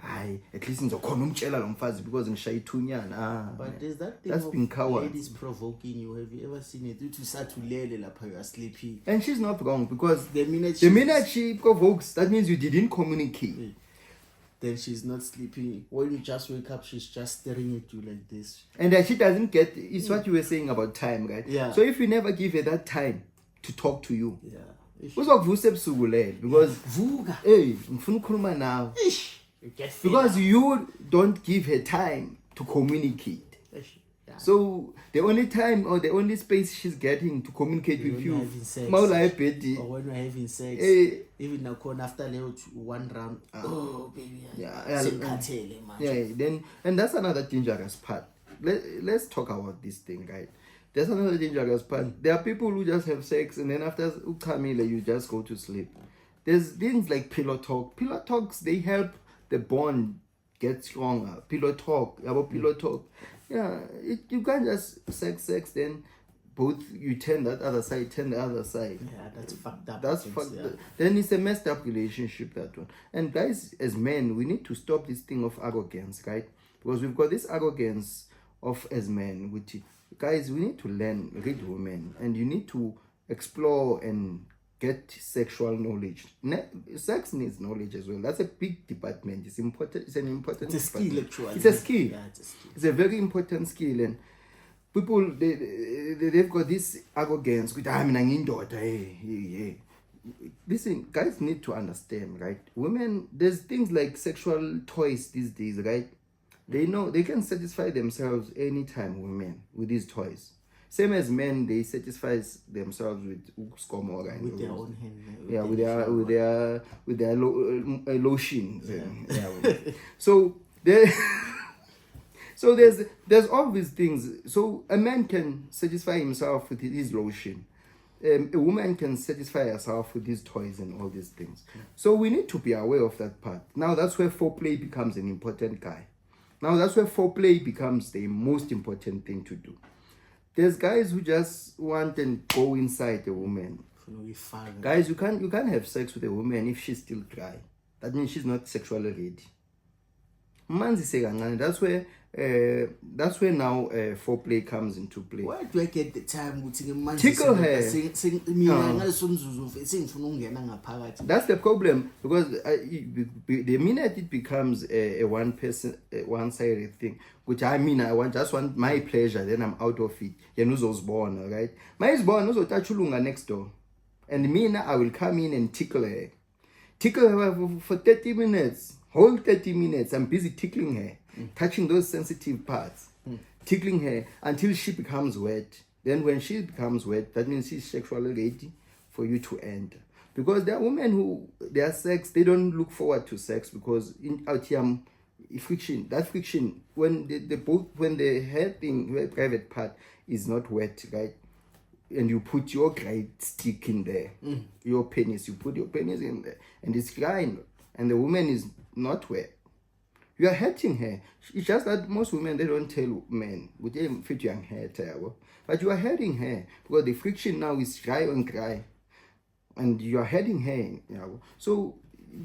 S2: At least in the because in Shaitunya.
S1: But there's that thing
S2: that's been coward.
S1: Ladies provoking you. Have you ever seen it? You to start to lay you are sleeping.
S2: And she's not wrong because the minute she provokes, that means you didn't communicate.
S1: Then she's not sleeping. When you just wake up, she's just staring at you like this.
S2: And she doesn't get. It's what you were saying about time, right?
S1: Yeah.
S2: So if you never give her that time to talk to you, because hey, now. Because you don't give her time to communicate. So the only time or the only space she's getting to communicate with you,
S1: or when you're having sex, even now after one round, baby,
S2: then and that's another dangerous part. Let's talk about this thing, right? There's another dangerous part. There are people who just have sex and then after Ukamile, you just go to sleep. There's things like pillow talk. Pillow talks, they help the bond get stronger. Pillow talk. Yeah, you can't just sex, then both you turn that other side, turn the other side.
S1: Yeah, that's fucked up.
S2: That's fucked up. Then it's a messed up relationship, that one. And guys, as men, we need to stop this thing of arrogance, right? Because we've got this arrogance of as men. Guys, we need to read women, and you need to explore and get sexual knowledge. Sex needs knowledge as well. That's a big department. It's important. It's an important.
S1: It's a skill, actually.
S2: It's a skill.
S1: Yeah, it's a skill.
S2: It's a very important skill, and people they've got this arrogance. Listen, guys need to understand, right? Women, there's things like sexual toys these days, right? They know they can satisfy themselves anytime. Women with these toys. Same as men, they satisfy themselves with
S1: their own hand.
S2: Yeah, with their lotions.
S1: Yeah.
S2: So there's all these things. So a man can satisfy himself with his lotion. a woman can satisfy herself with these toys and all these things. So we need to be aware of that part. Now that's where foreplay becomes an important guy. Now that's where foreplay becomes the most important thing to do. There's guys who just want and go inside a woman. Guys, you can't have sex with a woman if she's still dry. That means she's not sexually ready. That's where now foreplay comes into play.
S1: Where do I get the time?
S2: Tickle her. That's the problem, because the minute it becomes a one-sided thing, which I mean, I just want my pleasure, then I'm out of it. Who's born, right? My is born, also touchulunga next door, and me I will come in and tickle her for 30 minutes. Whole 30 minutes, I'm busy tickling her, touching those sensitive parts, tickling her until she becomes wet. Then when she becomes wet, that means she's sexually ready for you to enter. Because there are women who, their sex, they don't look forward to sex because out here, friction, when the head thing, the private part is not wet, right? And you put your great stick in there, your penis, you put your penis in there, and it's crying, and the woman is not wet. You are hurting her. It's just that most women, they don't tell men, but they fit young hair, but you are hurting her because the friction now is dry and dry, and you are hurting her. So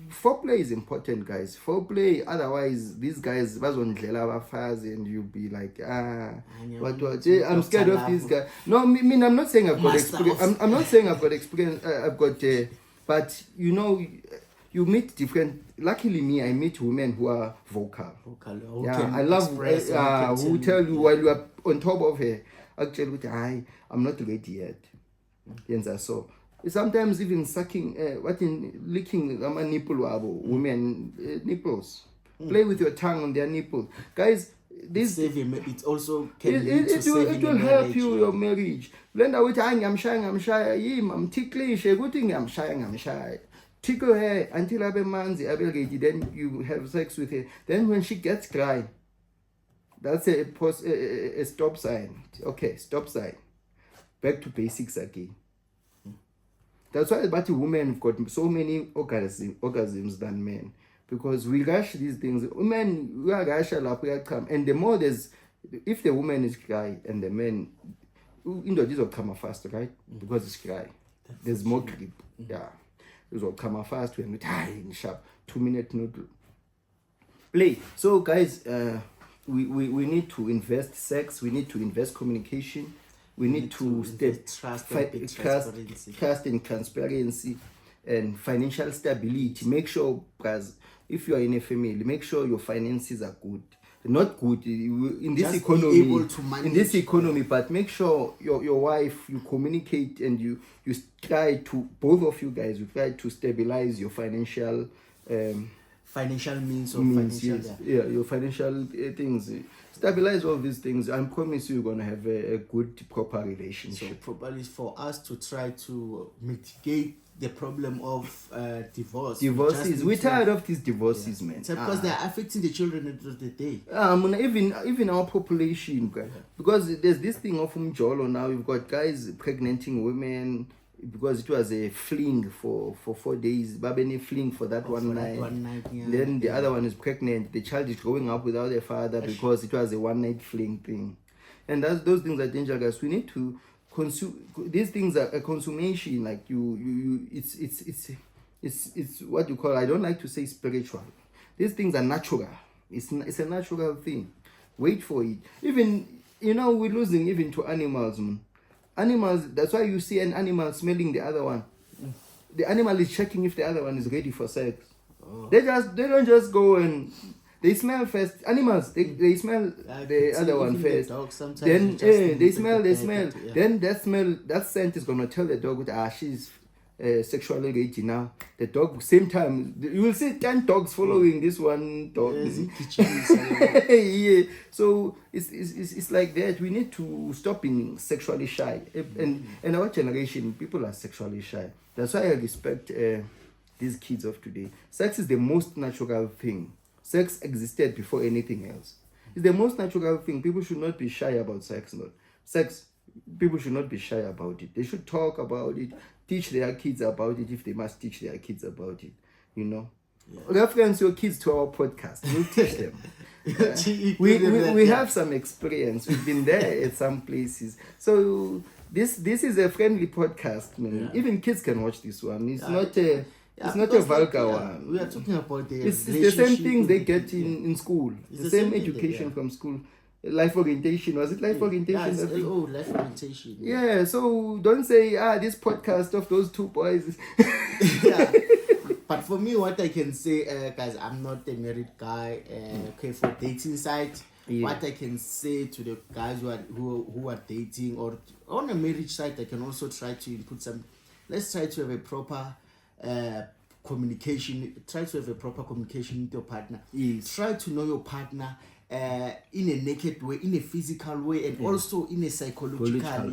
S2: foreplay is important, guys. Foreplay, otherwise these guys and you'll be like, what I'm scared of this guy. No, I'm not saying I've got experience. I'm not saying I've got experience. But you know, you meet different. Luckily, me, I meet women who are vocal. I love who tell you while you are on top of her. Actually, I'm not ready yet. So sometimes even sucking, licking my nipple, women nipples. Play with your tongue on their nipples, guys. This
S1: it also can
S2: it will help your marriage. Blenda with I'm shy, I'm ticklish, good thing I'm shy. Tickle her until Abe Manzi, ready. Then you have sex with her. Then when she gets dry, that's a stop sign. Okay, stop sign. Back to basics again. That's why but women have got so many orgasms than men. Because we rush these things. Women, we are rush come. And the more if the woman is dry and the men, this will come fast, right? Because it's dry. There's more grip. Yeah. This will come fast when we in sharp 2-minute noodle. Play. So guys, we need to invest sex, we need to invest communication, we need to trust and transparency and financial stability. Make sure, guys, if you are in a family, make sure your finances are good. Not good in this
S1: just
S2: economy.
S1: Able to manage.
S2: In this economy, but make sure your wife, you communicate and you try to, both of you guys, you try to stabilize your financial
S1: means of
S2: financial, yes. Your financial things. Stabilize all these things. I promise you're gonna have a good, proper relationship.
S1: So probably for us to try to mitigate the problem of divorce.
S2: Divorces. We're tired of these divorces, man.
S1: Because they're affecting the children at the end of the day.
S2: Even our population, because there's this thing of Umjolo now. You've got guys pregnanting women because it was a fling for 4 days. Babeni fling for that one night. Then the other one is pregnant. The child is growing up without a father because it was a one-night fling thing. And those things are dangerous. We need to consume these things are a consummation, like it's what you call, I don't like to say spiritual. These things are natural. It's a natural thing. Wait for it. Even we're losing even to animals, man. Animals, that's why you see an animal smelling the other one. The animal is checking if the other one is ready for sex. They don't just go and they smell first. Animals, they smell the other one first. Then they smell. Then that scent is gonna tell the dog she's sexually ready now. The dog, same time, you will see 10 dogs following this one dog. Yeah. So it's like that. We need to stop being sexually shy. And our generation, people are sexually shy. That's why I respect these kids of today. Sex is the most natural thing. Sex existed before anything else. It's the most natural thing. People should not be shy about sex. No. Sex, people should not be shy about it. They should talk about it, teach their kids about it if they must teach their kids about it. You know, reference your kids to our podcast. We'll teach them. We have some experience. We've been there at some places. So this is a friendly podcast, man. Even kids can watch this one. It's not a it's not a vulgar one.
S1: We are talking about
S2: it's the same things they get in school. It's the same education from school. Life orientation, was it life orientation?
S1: Life orientation.
S2: Yeah, so don't say this podcast of those two boys.
S1: Yeah. But for me, what I can say, guys, I'm not a married guy. Okay, for dating side, what I can say to the guys who are dating or on a marriage side, I can also try to input some. Let's try to have a proper communication. Try to have a proper communication with your partner.
S2: Yes.
S1: Try to know your partner in a naked way, in a physical way, and also in a psychological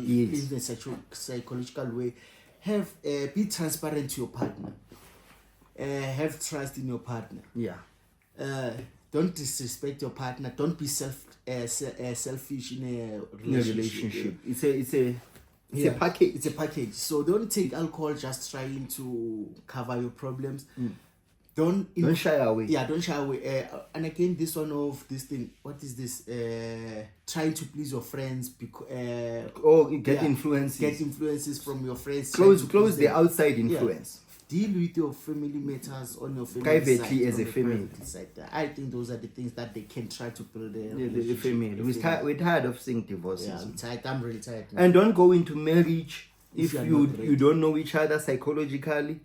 S1: way. Have be transparent to your partner. Have trust in your partner.
S2: Yeah.
S1: Don't disrespect your partner. Don't be selfish in a relationship.
S2: It's a package.
S1: It's a package. So don't take alcohol just trying to cover your problems. Don't
S2: shy away.
S1: Yeah, don't shy away. And again, this one of this thing. What is this? Trying to please your friends because
S2: get influences.
S1: Get influences from your friends.
S2: Close the outside influence.
S1: Yeah. Deal with your family matters on your family
S2: privately
S1: side,
S2: as a family.
S1: I think those are the things that they can try to build
S2: the family. We're tired of seeing divorces.
S1: Yeah, I'm tired. I'm really tired now.
S2: And don't go into marriage if you don't know each other psychologically,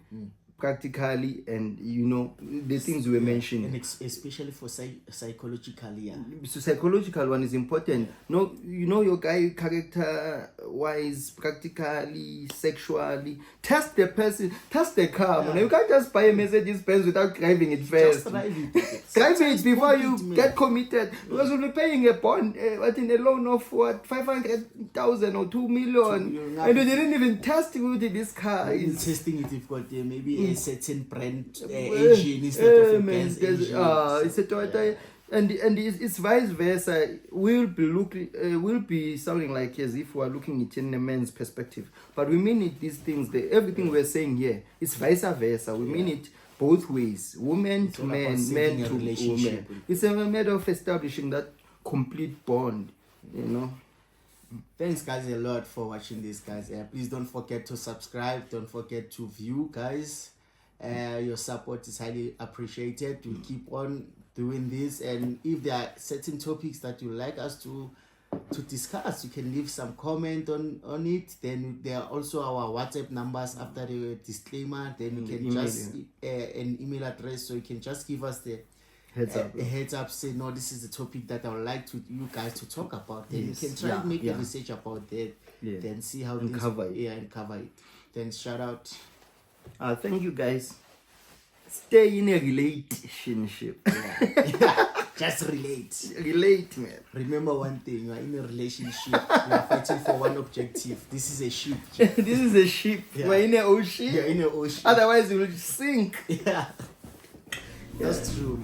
S2: practically, and you know the things we were mentioning.
S1: And especially for psychologically, yeah.
S2: So psychological one is important. No, you know your guy character wise, practically, sexually. Test the person, test the car. Man. You can't just buy a Mercedes Benz without driving it first.
S1: Just drive it.
S2: Drive it before you get committed. Because you'll be paying a bond, in a loan of 500,000 or 2 million, and you didn't even test with this car.
S1: Is testing it. You've got maybe a certain brand engine instead of a gas engine.
S2: It's a Toyota. And it's vice versa. We'll be sounding like as if we're looking at it in a man's perspective, but we mean it. These things, everything we're saying here, is vice versa. We mean it both ways, woman to man, man to woman. It's a matter of establishing that complete bond. You know.
S1: Thanks guys a lot for watching this, guys. Please don't forget to subscribe. Don't forget to view, guys. Your support is highly appreciated. We'll keep on doing this, and if there are certain topics that you like us to discuss, you can leave some comment on it. Then there are also our WhatsApp numbers after the disclaimer. Then you can just an email address, so you can just give us the heads up, say no, this is the topic that I would like you guys to talk about. Then you can try and make a research about that. Then see how
S2: and cover it.
S1: Yeah, and cover it. Then shout out.
S2: Thank you guys. Stay in a relationship.
S1: Just relate.
S2: Relate, man.
S1: Remember one thing: you are in a relationship. You are fighting for one objective. This is a ship.
S2: This is a ship. Yeah. We're in an ocean.
S1: You're in an ocean.
S2: Otherwise, you will sink.
S1: Yeah. That's true.